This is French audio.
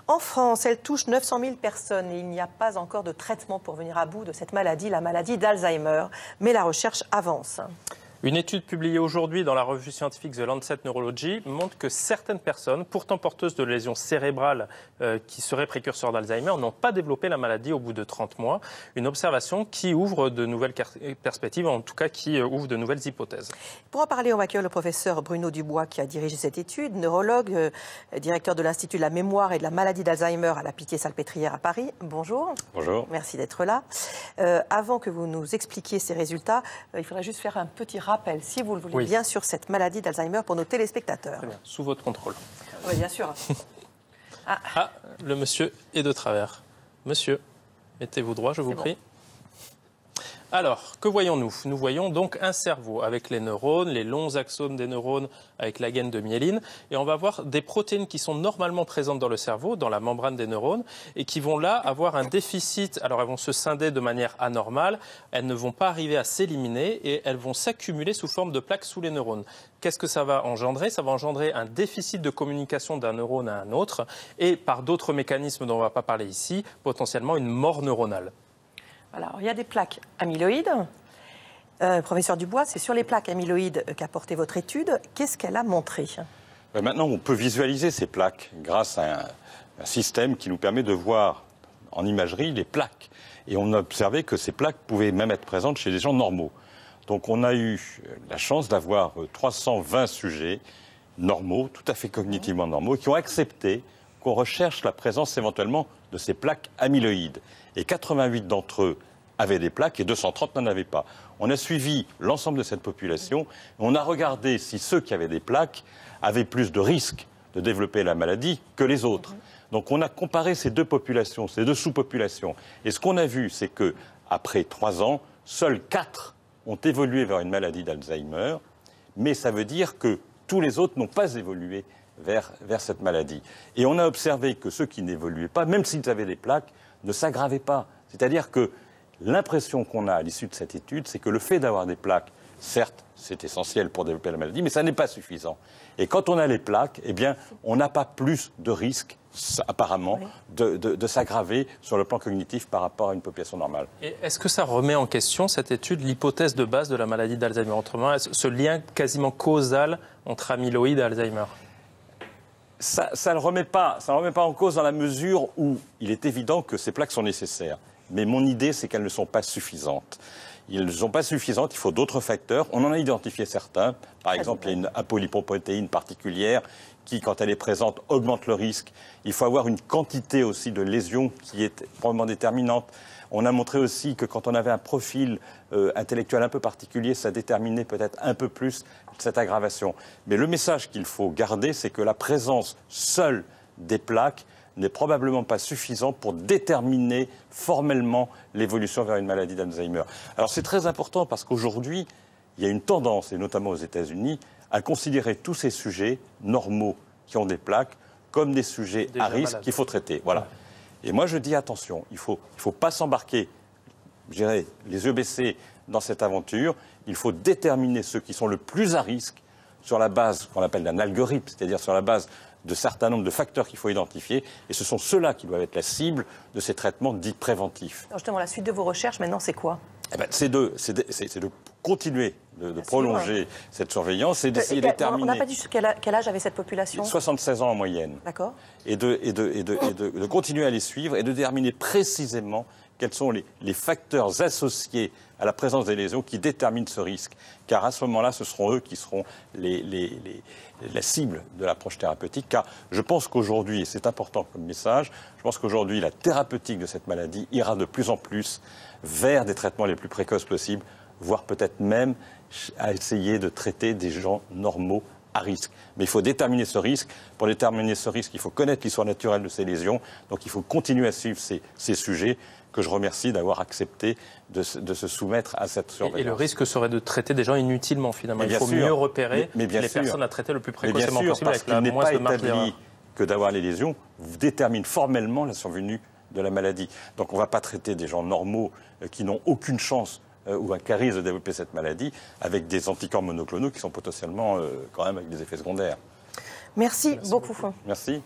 En France, elle touche 900 000 personnes et il n'y a pas encore de traitement pour venir à bout de cette maladie, la maladie d'Alzheimer. Mais la recherche avance. Une étude publiée aujourd'hui dans la revue scientifique The Lancet Neurology montre que certaines personnes, pourtant porteuses de lésions cérébrales qui seraient précurseurs d'Alzheimer, n'ont pas développé la maladie au bout de 30 mois. Une observation qui ouvre de nouvelles perspectives, en tout cas qui ouvre de nouvelles hypothèses. Pour en parler, on va accueillir le professeur Bruno Dubois qui a dirigé cette étude, neurologue, directeur de l'Institut de la mémoire et de la maladie d'Alzheimer à la Pitié-Salpêtrière à Paris. Bonjour. Bonjour. Merci d'être là. Avant que vous nous expliquiez ces résultats, il faudrait juste faire un petit rappel, si vous le voulez bien, sur cette maladie d'Alzheimer pour nos téléspectateurs. Très bien, sous votre contrôle. Oui, bien sûr. Ah, le monsieur est de travers. Monsieur, mettez-vous droit, je vous prie. Alors, que voyons-nous? Nous voyons donc un cerveau avec les neurones, les longs axones des neurones avec la gaine de myéline. Et on va voir des protéines qui sont normalement présentes dans le cerveau, dans la membrane des neurones, et qui vont là avoir un déficit. Alors, elles vont se scinder de manière anormale, elles ne vont pas arriver à s'éliminer et elles vont s'accumuler sous forme de plaques sous les neurones. Qu'est-ce que ça va engendrer? Ça va engendrer un déficit de communication d'un neurone à un autre et par d'autres mécanismes dont on ne va pas parler ici, potentiellement une mort neuronale. Alors, il y a des plaques amyloïdes. Professeur Dubois, c'est sur les plaques amyloïdes qu'a porté votre étude. Qu'est-ce qu'elle a montré? Maintenant, on peut visualiser ces plaques grâce à un système qui nous permet de voir en imagerie les plaques. Et on a observé que ces plaques pouvaient même être présentes chez des gens normaux. Donc on a eu la chance d'avoir 320 sujets normaux, tout à fait cognitivement normaux, qui ont accepté qu'on recherche la présence éventuellement de ces plaques amyloïdes. Et 88 d'entre eux avaient des plaques et 230 n'en avaient pas. On a suivi l'ensemble de cette population et on a regardé si ceux qui avaient des plaques avaient plus de risques de développer la maladie que les autres. Donc on a comparé ces deux populations, ces deux sous-populations. Et ce qu'on a vu, c'est qu'après 3 ans, seuls 4 ont évolué vers une maladie d'Alzheimer, mais ça veut dire que tous les autres n'ont pas évolué vers cette maladie. Et on a observé que ceux qui n'évoluaient pas, même s'ils avaient des plaques, ne s'aggravaient pas. C'est-à-dire que l'impression qu'on a à l'issue de cette étude, c'est que le fait d'avoir des plaques, certes, c'est essentiel pour développer la maladie, mais ça n'est pas suffisant. Et quand on a les plaques, eh bien, on n'a pas plus de risque, apparemment, de s'aggraver sur le plan cognitif par rapport à une population normale. Et est-ce que ça remet en question, cette étude, l'hypothèse de base de la maladie d'Alzheimer? Autrement, ce lien quasiment causal entre amyloïde et Alzheimer? Ça ne le remet pas en cause dans la mesure où il est évident que ces plaques sont nécessaires. Mais mon idée, c'est qu'elles ne sont pas suffisantes. Elles ne sont pas suffisantes, il faut d'autres facteurs. On en a identifié certains. Par exemple, il y a une apolipoprotéine particulière qui, quand elle est présente, augmente le risque. Il faut avoir une quantité aussi de lésions qui est probablement déterminante. On a montré aussi que quand on avait un profil intellectuel un peu particulier, ça déterminait peut-être un peu plus cette aggravation. Mais le message qu'il faut garder, c'est que la présence seule des plaques n'est probablement pas suffisant pour déterminer formellement l'évolution vers une maladie d'Alzheimer. Alors c'est très important parce qu'aujourd'hui, il y a une tendance, et notamment aux États-Unis, à considérer tous ces sujets normaux qui ont des plaques comme des sujets à risque qu'il faut traiter. Voilà. Et moi je dis attention, il faut pas s'embarquer, je dirais, les yeux baissés dans cette aventure. Il faut déterminer ceux qui sont le plus à risque sur la base qu'on appelle d'un algorithme, c'est-à-dire sur la base de certains nombres de facteurs qu'il faut identifier. Et ce sont ceux-là qui doivent être la cible de ces traitements dits préventifs. Alors justement, la suite de vos recherches, maintenant, c'est quoi? C'est de continuer, de prolonger cette surveillance et d'essayer de déterminer... On n'a pas dit quel âge avait cette population? 76 ans en moyenne. D'accord. Et de continuer à les suivre et de déterminer précisément quels sont les facteurs associés à la présence des lésions qui déterminent ce risque. Car à ce moment-là, ce seront eux qui seront la cible de l'approche thérapeutique. Car je pense qu'aujourd'hui, et c'est important comme message, je pense qu'aujourd'hui, la thérapeutique de cette maladie ira de plus en plus vers des traitements les plus précoces possibles, voire peut-être même à essayer de traiter des gens normaux à risque. Mais il faut déterminer ce risque. Pour déterminer ce risque, il faut connaître l'histoire naturelle de ces lésions. Donc il faut continuer à suivre ces sujets que je remercie d'avoir accepté de se soumettre à cette surveillance. Et le risque serait de traiter des gens inutilement, finalement. Il faut mieux repérer les personnes à traiter le plus précocement possible avec la moins de marge d'erreur. Que d'avoir les lésions détermine formellement la survenue de la maladie. Donc on ne va pas traiter des gens normaux qui n'ont aucune chance ou un risque de développer cette maladie avec des anticorps monoclonaux qui sont potentiellement quand même avec des effets secondaires. Merci beaucoup. Merci.